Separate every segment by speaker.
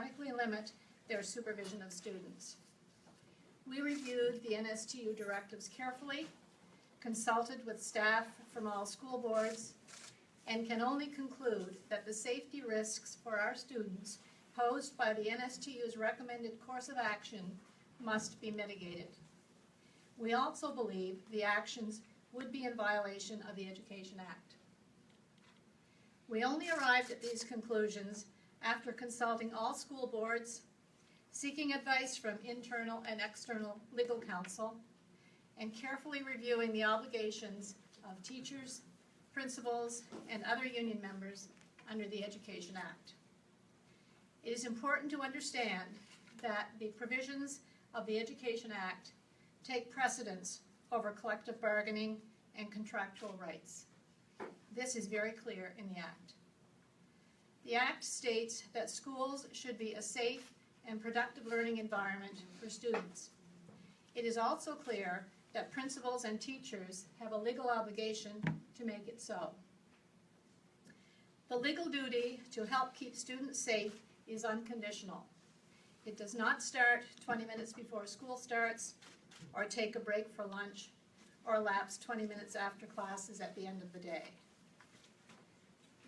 Speaker 1: dramatically limit their supervision of students. We reviewed the NSTU directives carefully, consulted with staff from all school boards, and can only conclude that the safety risks for our students posed by the NSTU's recommended course of action must be mitigated. We also believe the actions would be in violation of the Education Act. We only arrived at these conclusions after consulting all school boards, seeking advice from internal and external legal counsel, and carefully reviewing the obligations of teachers, principals, and other union members under the Education Act. It is important to understand that the provisions of the Education Act take precedence over collective bargaining and contractual rights. This is very clear in the Act. The Act states that schools should be a safe and productive learning environment for students. It is also clear that principals and teachers have a legal obligation to make it so. The legal duty to help keep students safe is unconditional. It does not start 20 minutes before school starts, or take a break for lunch, or lapse 20 minutes after classes at the end of the day.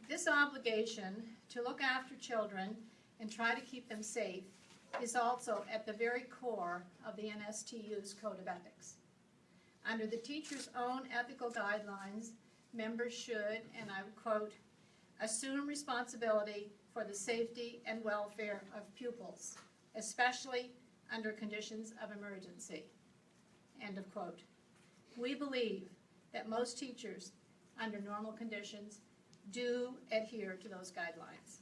Speaker 1: This obligation to look after children and try to keep them safe is also at the very core of the NSTU's Code of Ethics. Under the teacher's own ethical guidelines, members should, and I would quote, assume responsibility for the safety and welfare of pupils, especially under conditions of emergency, end of quote. We believe that most teachers, under normal conditions, do adhere to those guidelines.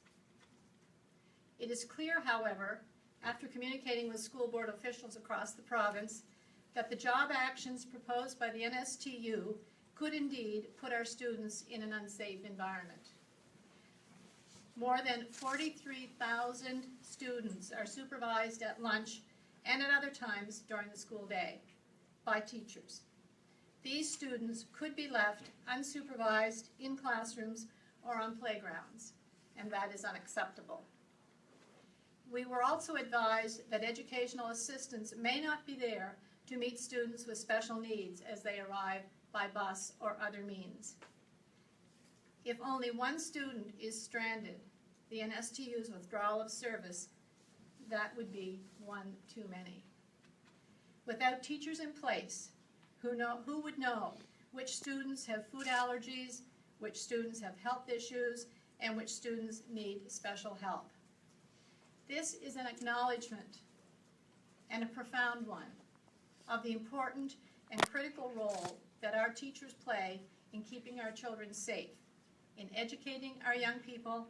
Speaker 1: It is clear, however, after communicating with school board officials across the province, that the job actions proposed by the NSTU could indeed put our students in an unsafe environment. More than 43,000 students are supervised at lunch and at other times during the school day by teachers. These students could be left unsupervised in classrooms or on playgrounds, and that is unacceptable. We were also advised that educational assistants may not be there to meet students with special needs as they arrive by bus or other means. If only one student is stranded, the NSTU's withdrawal of service, that would be one too many. Without teachers in place who would know which students have food allergies, which students have health issues, and which students need special help. This is an acknowledgement, and a profound one, of the important and critical role that our teachers play in keeping our children safe, in educating our young people,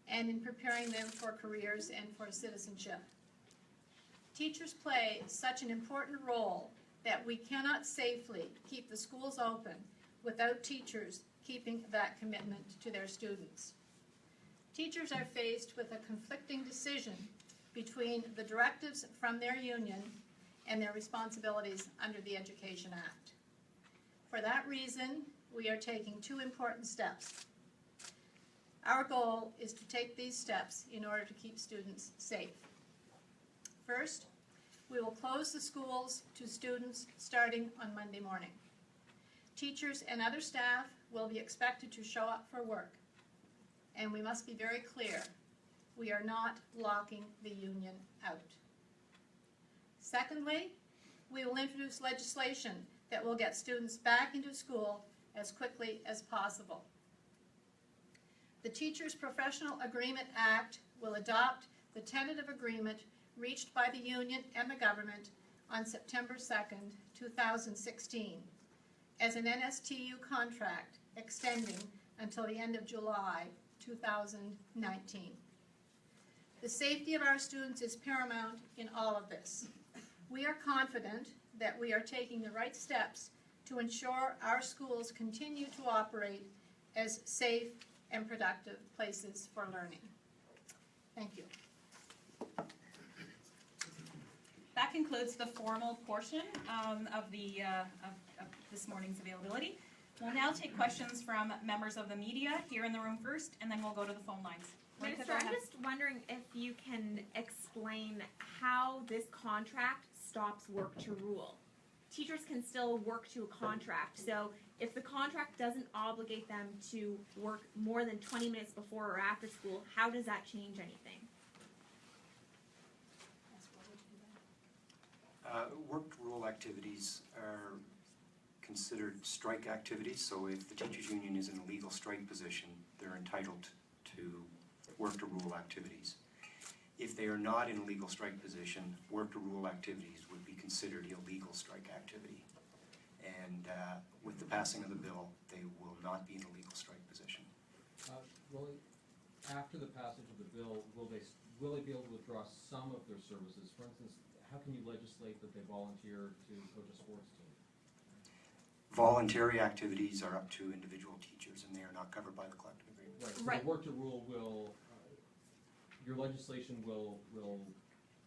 Speaker 1: and in preparing them for careers and for citizenship. Teachers play such an important role that we cannot safely keep the schools open without teachers keeping that commitment to their students. Teachers are faced with a conflicting decision between the directives from their union and their responsibilities under the Education Act. For that reason, we are taking two important steps. Our goal is to take these steps in order to keep students safe. First, we will close the schools to students starting on Monday morning. Teachers and other staff will be expected to show up for work. And we must be very clear, we are not locking the union out. Secondly, we will introduce legislation that will get students back into school as quickly as possible. The Teachers Professional Agreement Act will adopt the tentative agreement reached by the union and the government on September 2nd, 2016, as an NSTU contract extending until the end of July 2019. The safety of our students is paramount in all of this. We are confident that we are taking the right steps to ensure our schools continue to operate as safe and productive places for learning. Thank you.
Speaker 2: That concludes the formal portion of this morning's availability. We'll now take questions from members of the media here in the room first, and then we'll go to the phone lines. Monica,
Speaker 3: Minister,
Speaker 2: go
Speaker 3: I'm
Speaker 2: ahead.
Speaker 3: just wondering if you can explain how this contract stops work to rule. Teachers can still work to a contract, so if the contract doesn't obligate them to work more than 20 minutes before or after school, how does that change anything?
Speaker 4: Work rule activities are considered strike activities, so if the teachers' union is in a legal strike position, they're entitled to work to rule activities. If they are not in a legal strike position, work to rule activities would be considered illegal strike activity. And with the passing of the bill, they will not be in a legal strike position.
Speaker 5: After the passage of the bill, will they be able to withdraw some of their services? For instance, how can you legislate that they volunteer to coach a sports team?
Speaker 4: Voluntary activities are up to individual teachers, and they are not covered by the collective agreement.
Speaker 5: Right. So
Speaker 3: Right.
Speaker 5: the work to rule will, your legislation will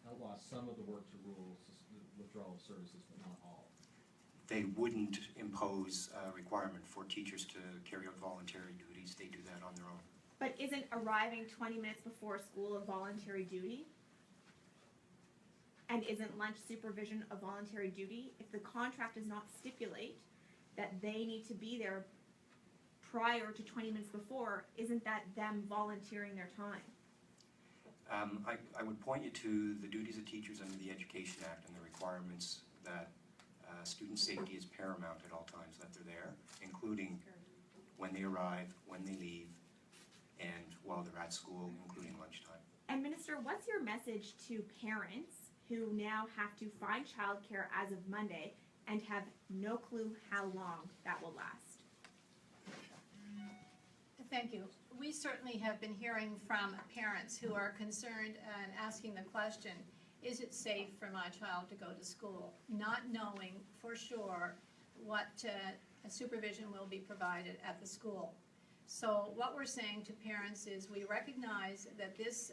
Speaker 5: outlaw some of the work to rule withdrawal of services, but not all.
Speaker 4: They wouldn't impose a requirement for teachers to carry out voluntary duties. They do that on their own.
Speaker 3: But isn't arriving 20 minutes before school a voluntary duty? And isn't lunch supervision a voluntary duty? If the contract does not stipulate that they need to be there prior to 20 minutes before, isn't that them volunteering their time?
Speaker 4: I would point you to the duties of teachers under the Education Act and the requirements that student safety is paramount at all times, that they're there, including when they arrive, when they leave, and while they're at school, including lunchtime.
Speaker 3: And Minister, what's your message to parents who now have to find childcare as of Monday and have no clue how long that will last?
Speaker 1: Thank you. We certainly have been hearing from parents who are concerned and asking the question, is it safe for my child to go to school? Not knowing for sure what supervision will be provided at the school. So what we're saying to parents is we recognize that this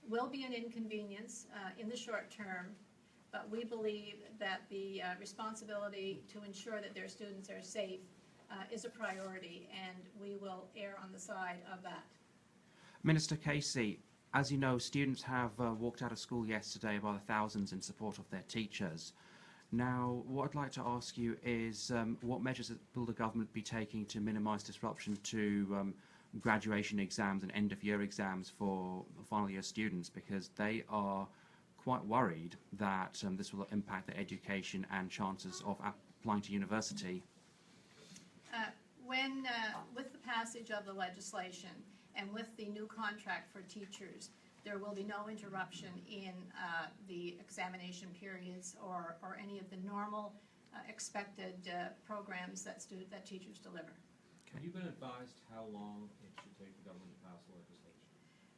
Speaker 1: will be an inconvenience in the short term, but we believe that the responsibility to ensure that their students are safe is a priority, and we will err on the side of that.
Speaker 6: Minister Casey, as you know, students have walked out of school yesterday by the thousands in support of their teachers. Now, what I'd like to ask you is what measures will the government be taking to minimise disruption to graduation exams and end-of-year exams for final year students, because they are quite worried that this will impact their education and chances of applying to university?
Speaker 1: With the passage of the legislation and with the new contract for teachers, there will be no interruption in the examination periods or any of the normal expected programs that teachers deliver.
Speaker 5: Have you been advised how long it should take the government to pass the legislation?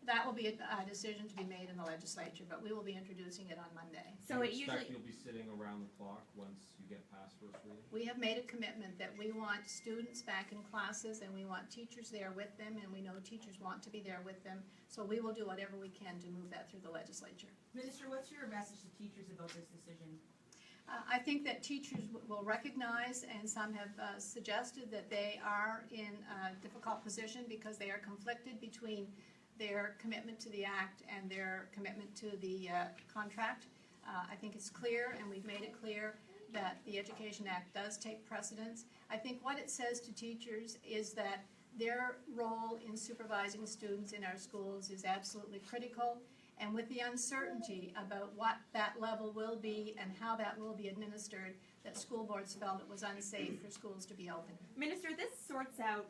Speaker 1: That will be a decision to be made in the legislature, but we will be introducing it on Monday.
Speaker 3: So
Speaker 5: Do
Speaker 3: it
Speaker 5: you expect
Speaker 3: usually,
Speaker 5: you'll be sitting around the clock once you get past first reading?
Speaker 1: We have made a commitment that we want students back in classes and we want teachers there with them, and we know teachers want to be there with them. So we will do whatever we can to move that through the legislature.
Speaker 7: Minister, what's your message to teachers about this decision?
Speaker 1: I think that teachers will recognize, and some have suggested that they are in a difficult position because they are conflicted between their commitment to the Act and their commitment to the contract. I think it's clear, and we've made it clear, that the Education Act does take precedence. I think what it says to teachers is that their role in supervising students in our schools is absolutely critical, and with the uncertainty about what that level will be and how that will be administered, that school boards felt it was unsafe for schools to be open.
Speaker 3: Minister, this sorts out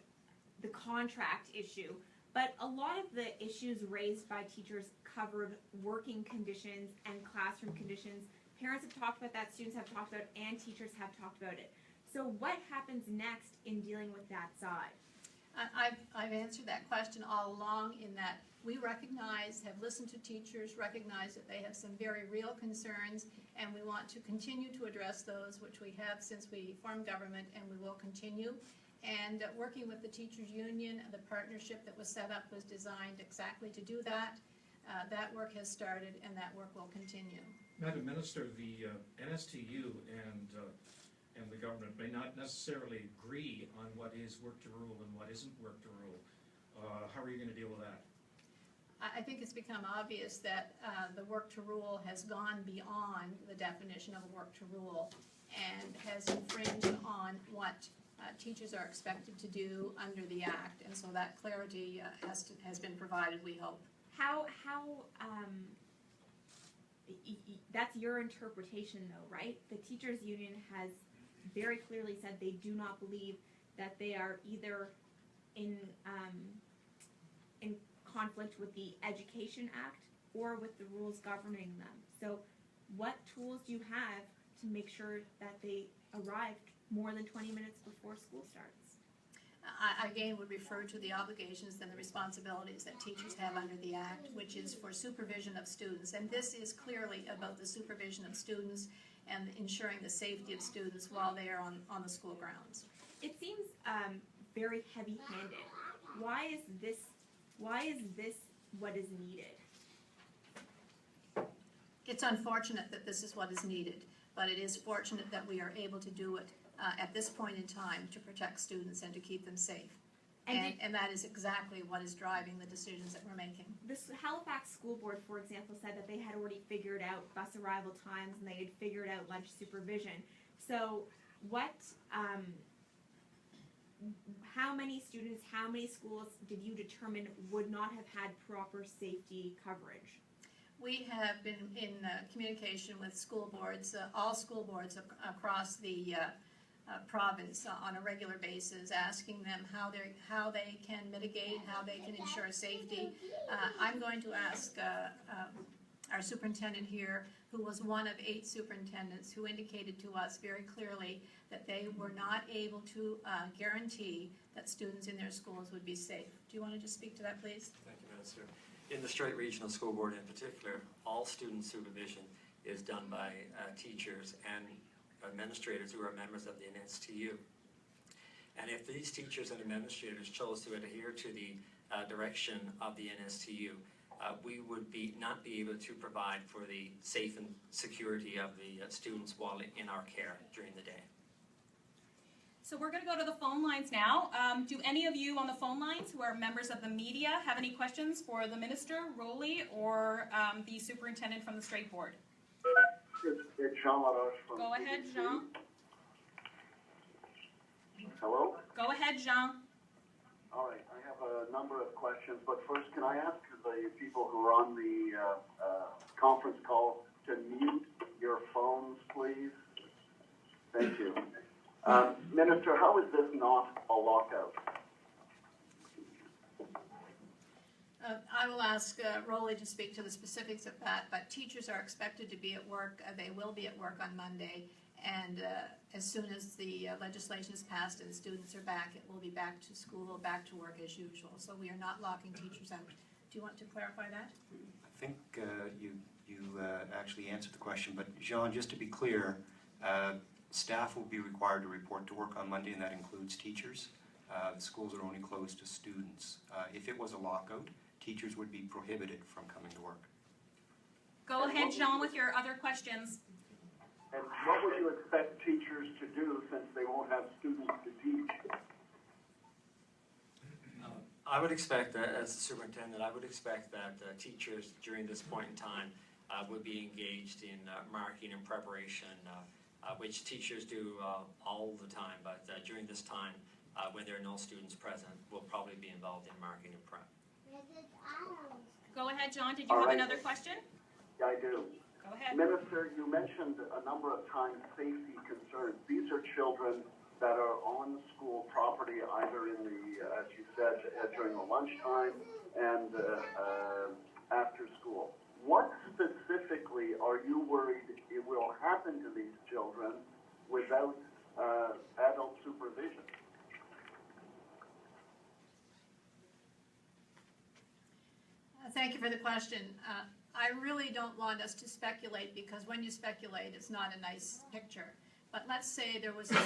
Speaker 3: the contract issue, but a lot of the issues raised by teachers covered working conditions and classroom conditions. Parents have talked about that, students have talked about it, and teachers have talked about it. So what happens next in dealing with that side?
Speaker 1: I've answered that question all along, in that we recognize, have listened to teachers, recognize that they have some very real concerns, and we want to continue to address those, which we have since we formed government, and we will continue. And working with the teachers union, the partnership that was set up was designed exactly to do that. That work has started, and that work will continue.
Speaker 8: Madam Minister, the NSTU and the government may not necessarily agree on what is work to rule and what isn't work to rule. How are you going to deal with that?
Speaker 1: I think it's become obvious that the work to rule has gone beyond the definition of a work to rule and has infringed on what teachers are expected to do under the Act, and so that clarity has been provided, we hope.
Speaker 3: That's your interpretation though, right? The teachers union has very clearly said they do not believe that they are either in conflict with the Education Act or with the rules governing them. So what tools do you have to make sure that they arrive more than 20 minutes before school starts?
Speaker 1: I again would refer to the obligations and the responsibilities that teachers have under the Act, which is for supervision of students. And this is clearly about the supervision of students and ensuring the safety of students while they are on the school grounds.
Speaker 3: It seems very heavy-handed. Why is this what is needed?
Speaker 1: It's unfortunate that this is what is needed, but it is fortunate that we are able to do it at this point in time to protect students and to keep them safe. And that is exactly what is driving the decisions that we're making.
Speaker 3: The Halifax School Board, for example, said that they had already figured out bus arrival times and they had figured out lunch supervision. So how many students, how many schools did you determine would not have had proper safety coverage?
Speaker 1: We have been in communication with school boards, all school boards across the province on a regular basis, asking them how they can mitigate, how they can ensure safety. I'm going to ask our superintendent here, who was one of 8 superintendents, who indicated to us very clearly that they were not able to guarantee that students in their schools would be safe. Do you want to just speak to that, please?
Speaker 9: Thank you, Minister. In the Strait Regional School Board in particular, all student supervision is done by teachers and administrators who are members of the NSTU. And if these teachers and administrators chose to adhere to the direction of the NSTU, we would not be able to provide for the safe and security of the students while in our care during the day.
Speaker 2: So we're going to go to the phone lines now. Do any of you on the phone lines who are members of the media have any questions for the Minister, Rowley, or the Superintendent from the Strait Board?
Speaker 10: It's Jean Laroche from
Speaker 2: Go ahead,
Speaker 10: CBC.
Speaker 2: Jean.
Speaker 10: Hello?
Speaker 2: Go ahead, Jean.
Speaker 10: All right, I have a number of questions, but first can I ask the people who are on the conference call to mute your phones, please? Thank you. Minister, how is this not a lockout?
Speaker 1: I will ask Rowley to speak to the specifics of that, but teachers are expected to be at work. They will be at work on Monday, and as soon as the legislation is passed and the students are back, it will be back to school, back to work as usual. So we are not locking teachers out. Do you want to clarify that?
Speaker 4: I think you actually answered the question, but Jean, just to be clear, staff will be required to report to work on Monday, and that includes teachers. The schools are only closed to students. If it was a lockout, teachers would be prohibited from coming to work.
Speaker 2: Go ahead, Jean, with your other questions.
Speaker 10: And what would you expect teachers to do since they won't have students to teach?
Speaker 9: I would expect that, as the superintendent, I would expect that teachers during this point in time would be engaged in marking and preparation, which teachers do all the time, but during this time, when there are no students present, we'll probably be involved in marking and prep.
Speaker 2: Go ahead, John. Did you have another question?
Speaker 10: Yeah, I do.
Speaker 2: Go ahead.
Speaker 10: Minister, you mentioned a number of times safety concerns. These are children that are on school property, either in the, as you said, during the lunchtime and after school. What specifically are you worried it will happen to these children without adult supervision?
Speaker 1: Thank you for the question. I really don't want us to speculate, because when you speculate, it's not a nice picture. But let's say there was a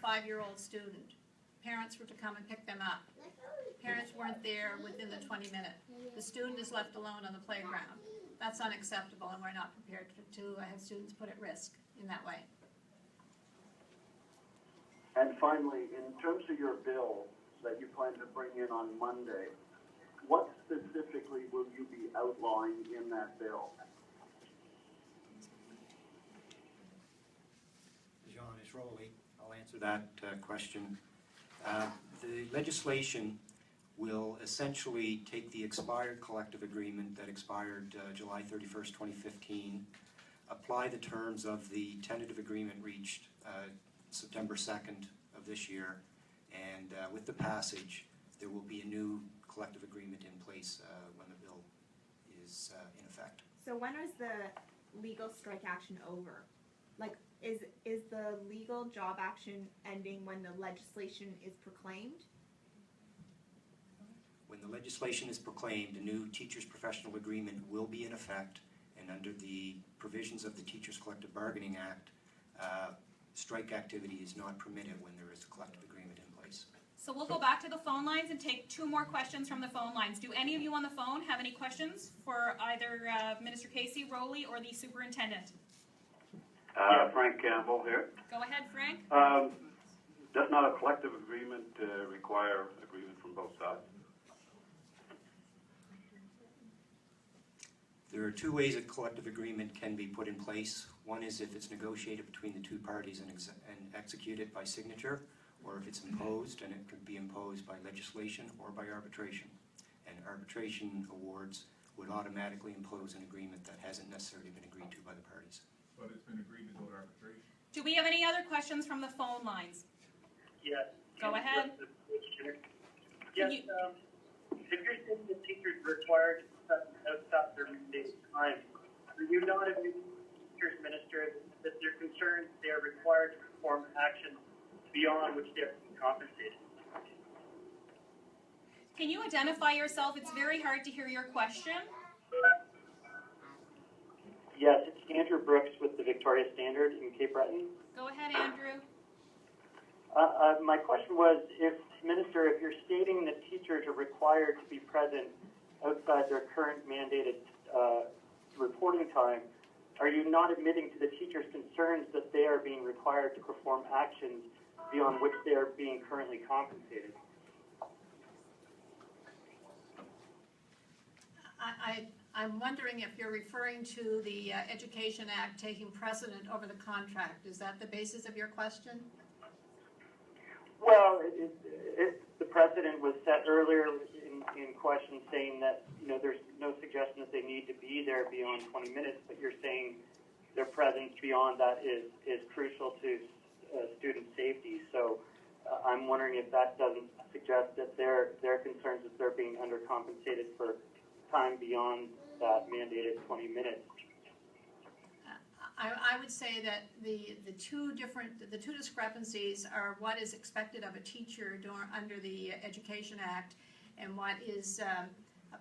Speaker 1: 5-year-old student. Parents were to come and pick them up. Parents weren't there within the 20 minutes. The student is left alone on the playground. That's unacceptable, and we're not prepared to have students put at risk in that way.
Speaker 10: And finally, in terms of your bill that you plan to bring in on Monday, what specifically will you be outlining in that bill?
Speaker 4: John, it's Rowley. I'll answer that question. The legislation will essentially take the expired collective agreement that expired July 31st, 2015, apply the terms of the tentative agreement reached September 2nd of this year, and with the passage, there will be a new collective agreement in place when the bill is in effect.
Speaker 3: So when is the legal strike action over? Like, is the legal job action ending when the legislation is proclaimed?
Speaker 4: When the legislation is proclaimed, a new teachers' professional agreement will be in effect, and under the provisions of the Teachers Collective Bargaining Act, strike activity is not permitted when there is a collective agreement in place.
Speaker 2: So we'll go back to the phone lines and take 2 more questions from the phone lines. Do any of you on the phone have any questions for either Minister Casey, Rowley, or the superintendent?
Speaker 10: Frank Campbell here.
Speaker 2: Go ahead, Frank.
Speaker 10: Does not a collective agreement require agreement from both sides?
Speaker 4: There are 2 ways a collective agreement can be put in place. One is if it's negotiated between the 2 parties and executed by signature, or if it's imposed, and it could be imposed by legislation or by arbitration. And arbitration awards would automatically impose an agreement that hasn't necessarily been agreed to by the parties.
Speaker 11: But it's been agreed to go to arbitration.
Speaker 2: Do we have any other questions from the phone lines?
Speaker 12: Yes.
Speaker 2: Go ahead.
Speaker 12: Yes, if you're saying the teachers required to stop their mandated time, are you not a teachers minister that they're concerned they are required to perform actions beyond which they have to be compensated?
Speaker 2: Can you identify yourself? It's very hard to hear your question.
Speaker 12: Yes, it's Andrew Brooks with the Victoria Standard in Cape Breton.
Speaker 2: Go ahead, Andrew.
Speaker 12: My question was, Minister, if you're stating that teachers are required to be present outside their current mandated reporting time, are you not admitting to the teachers' concerns that they are being required to perform actions beyond which they are being currently compensated?
Speaker 1: I'm wondering if you're referring to the Education Act taking precedent over the contract. Is that the basis of your question?
Speaker 12: Well, the precedent was set earlier in question, saying that there's no suggestion that they need to be there beyond 20 minutes, but you're saying their presence beyond that is crucial to student safety. So I'm wondering if that doesn't suggest that their concerns that they're being undercompensated for time beyond that mandated 20 minutes.
Speaker 1: I would say that the two discrepancies are what is expected of a teacher under the Education Act and what is a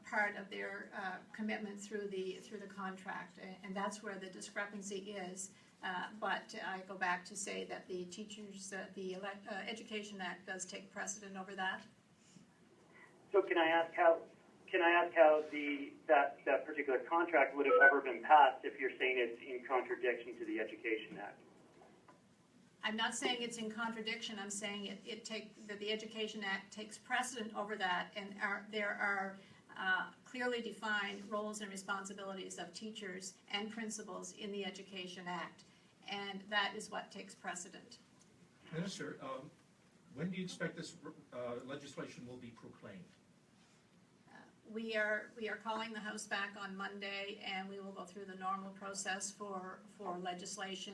Speaker 1: part of their commitment through the contract, and that's where the discrepancy is. But I go back to say that the Education Act does take precedent over that.
Speaker 12: So can I ask how that particular contract would have ever been passed if you're saying it's in contradiction to the Education Act?
Speaker 1: I'm not saying it's in contradiction. I'm saying that the Education Act takes precedent over that, and there are clearly defined roles and responsibilities of teachers and principals in the Education Act, and that is what takes precedent.
Speaker 8: Minister, when do you expect this legislation will be proclaimed?
Speaker 1: We are calling the House back on Monday, and we will go through the normal process for legislation.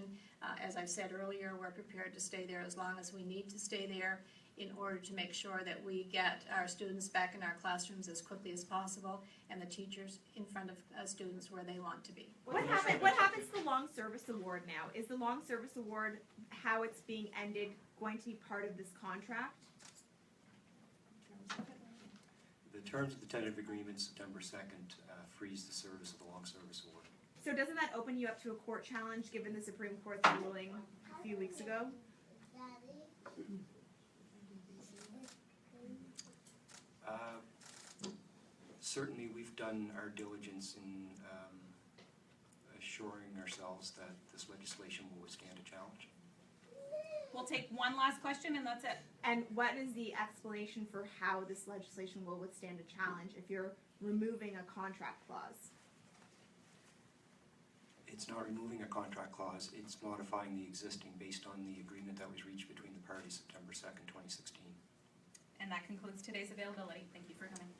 Speaker 1: As I've said earlier, we're prepared to stay there as long as we need to stay there in order to make sure that we get our students back in our classrooms as quickly as possible and the teachers in front of students where they want to be.
Speaker 3: What happens to the Long Service Award now? Is the Long Service Award, how it's being ended, going to be part of this contract?
Speaker 4: The terms of the tentative agreement, September 2nd, freeze the service of the Long Service Award.
Speaker 3: So doesn't that open you up to a court challenge given the Supreme Court's ruling a few weeks ago?
Speaker 4: Certainly we've done our diligence in assuring ourselves that this legislation will withstand a challenge.
Speaker 2: We'll take one last question and that's it.
Speaker 3: And what is the explanation for how this legislation will withstand a challenge if you're removing a contract clause?
Speaker 4: It's not removing a contract clause, it's modifying the existing based on the agreement that was reached between the parties September 2nd, 2016.
Speaker 2: And that concludes today's availability. Thank you for coming.